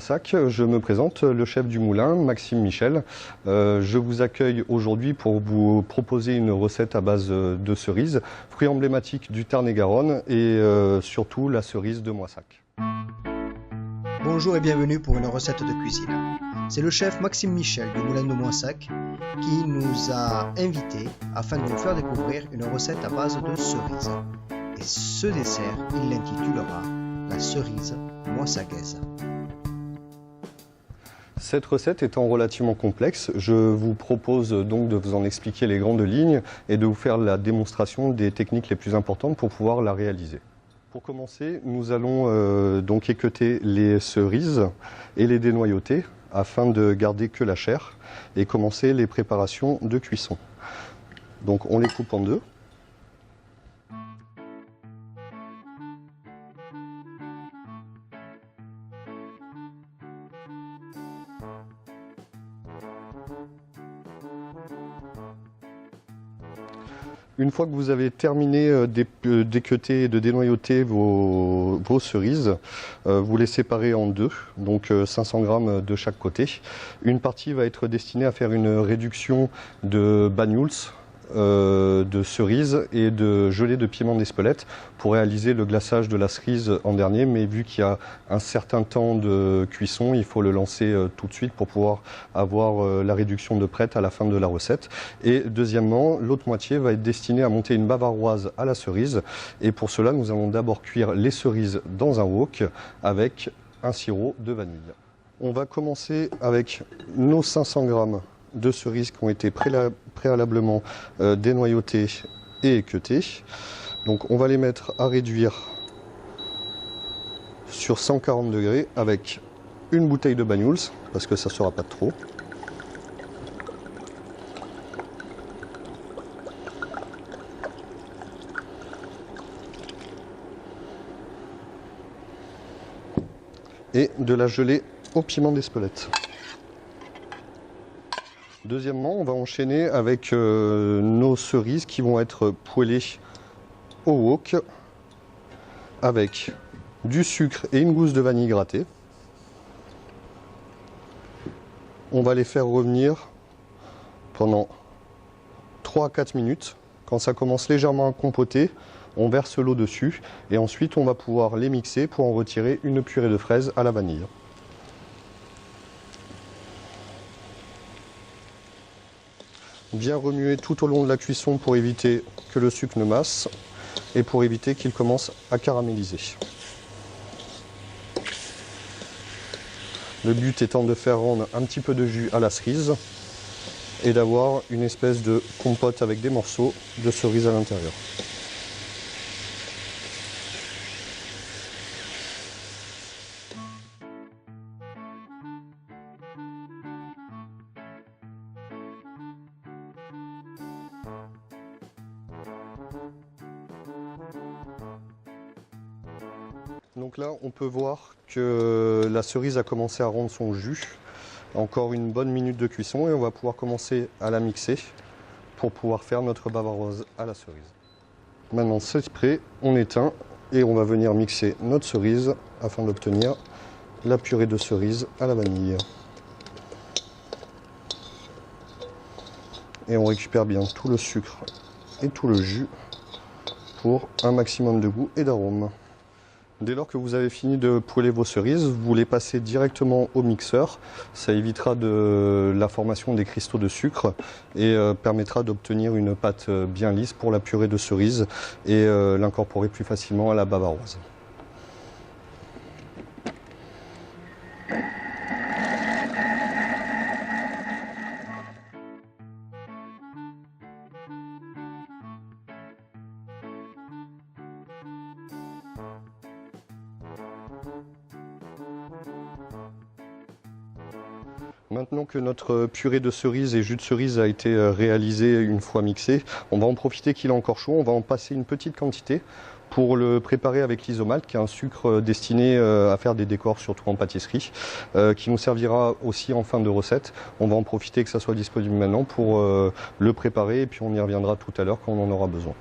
Moissac, je me présente, le chef du moulin, Maxime Michel. Je vous accueille aujourd'hui pour vous proposer une recette à base de cerises, fruit emblématique du Tarn-et-Garonne et surtout la cerise de Moissac. Bonjour et bienvenue pour une recette de cuisine. C'est le chef Maxime Michel du moulin de Moissac qui nous a invités afin de nous faire découvrir une recette à base de cerises. Et ce dessert, il l'intitulera la cerise moissagaise. Cette recette étant relativement complexe, je vous propose donc de vous en expliquer les grandes lignes et de vous faire la démonstration des techniques les plus importantes pour pouvoir la réaliser. Pour commencer, nous allons donc équeuter les cerises et les dénoyauter afin de garder que la chair et commencer les préparations de cuisson. Donc on les coupe en deux. Une fois que vous avez terminé d'équeuter et de dénoyauter vos cerises, vous les séparez en deux, donc 500 g de chaque côté. Une partie va être destinée à faire une réduction de banyuls, de cerises et de gelée de piment d'Espelette pour réaliser le glaçage de la cerise en dernier, mais vu qu'il y a un certain temps de cuisson, il faut le lancer tout de suite pour pouvoir avoir la réduction de prête à la fin de la recette. Et deuxièmement, l'autre moitié va être destinée à monter une bavaroise à la cerise, et pour cela nous allons d'abord cuire les cerises dans un wok avec un sirop de vanille. On va commencer avec nos 500 g de cerises qui ont été préalablement dénoyautées et équeutées. Donc on va les mettre à réduire sur 140 degrés avec une bouteille de banyuls, parce que ça ne sera pas de trop. Et de la gelée au piment d'Espelette. Deuxièmement, on va enchaîner avec nos cerises qui vont être poêlées au wok avec du sucre et une gousse de vanille grattée. On va les faire revenir pendant 3 à 4 minutes. Quand ça commence légèrement à compoter, on verse l'eau dessus et ensuite on va pouvoir les mixer pour en retirer une purée de fraises à la vanille. Bien remuer tout au long de la cuisson pour éviter que le sucre ne masse et pour éviter qu'il commence à caraméliser. Le but étant de faire rendre un petit peu de jus à la cerise et d'avoir une espèce de compote avec des morceaux de cerise à l'intérieur. Donc là, on peut voir que la cerise a commencé à rendre son jus. Encore une bonne minute de cuisson et on va pouvoir commencer à la mixer pour pouvoir faire notre bavaroise à la cerise. Maintenant, c'est prêt, on éteint et on va venir mixer notre cerise afin d'obtenir la purée de cerise à la vanille. Et on récupère bien tout le sucre et tout le jus pour un maximum de goût et d'arôme. Dès lors que vous avez fini de poêler vos cerises, vous les passez directement au mixeur. Ça évitera la formation des cristaux de sucre et permettra d'obtenir une pâte bien lisse pour la purée de cerises et l'incorporer plus facilement à la bavaroise. Maintenant que notre purée de cerise et jus de cerise a été réalisé une fois mixé, on va en profiter qu'il est encore chaud, on va en passer une petite quantité pour le préparer avec l'isomalt, qui est un sucre destiné à faire des décors, surtout en pâtisserie, qui nous servira aussi en fin de recette. On va en profiter que ça soit disponible maintenant pour le préparer et puis on y reviendra tout à l'heure quand on en aura besoin.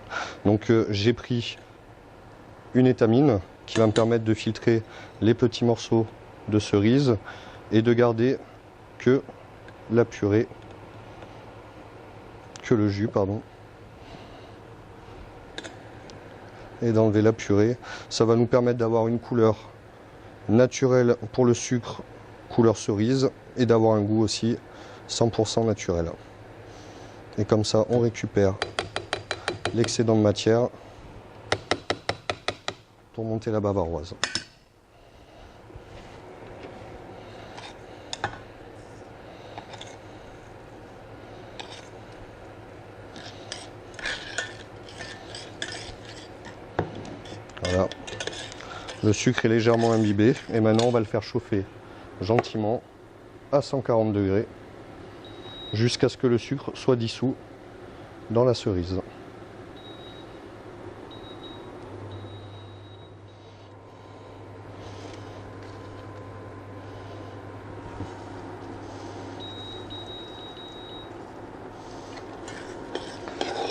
Donc j'ai pris une étamine qui va me permettre de filtrer les petits morceaux de cerises et de garder que la purée, que le jus, pardon. Et d'enlever la purée. Ça va nous permettre d'avoir une couleur naturelle pour le sucre, couleur cerise, et d'avoir un goût aussi 100% naturel. Et comme ça, on récupère l'excédent de matière pour monter la bavaroise. Voilà. Le sucre est légèrement imbibé et maintenant on va le faire chauffer gentiment à 140 degrés jusqu'à ce que le sucre soit dissous dans la cerise.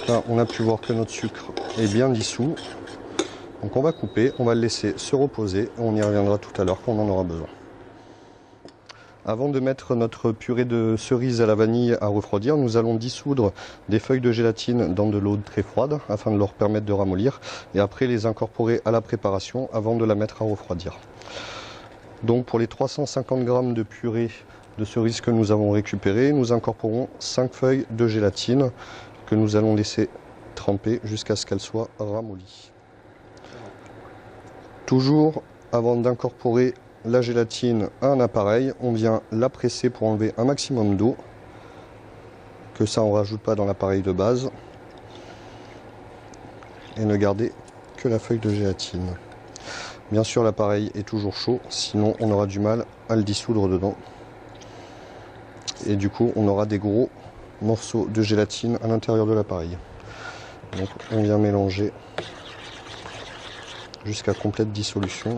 Là, on a pu voir que notre sucre est bien dissous. Donc on va couper, on va le laisser se reposer, on y reviendra tout à l'heure quand on en aura besoin. Avant de mettre notre purée de cerises à la vanille à refroidir, nous allons dissoudre des feuilles de gélatine dans de l'eau très froide afin de leur permettre de ramollir et après les incorporer à la préparation avant de la mettre à refroidir. Donc pour les 350 g de purée de cerises que nous avons récupérées, nous incorporons 5 feuilles de gélatine que nous allons laisser tremper jusqu'à ce qu'elles soient ramollies. Toujours avant d'incorporer la gélatine à un appareil, on vient la presser pour enlever un maximum d'eau, que ça on ne rajoute pas dans l'appareil de base, et ne garder que la feuille de gélatine. Bien sûr l'appareil est toujours chaud, sinon on aura du mal à le dissoudre dedans. Et du coup on aura des gros morceaux de gélatine à l'intérieur de l'appareil. Donc on vient mélanger jusqu'à complète dissolution.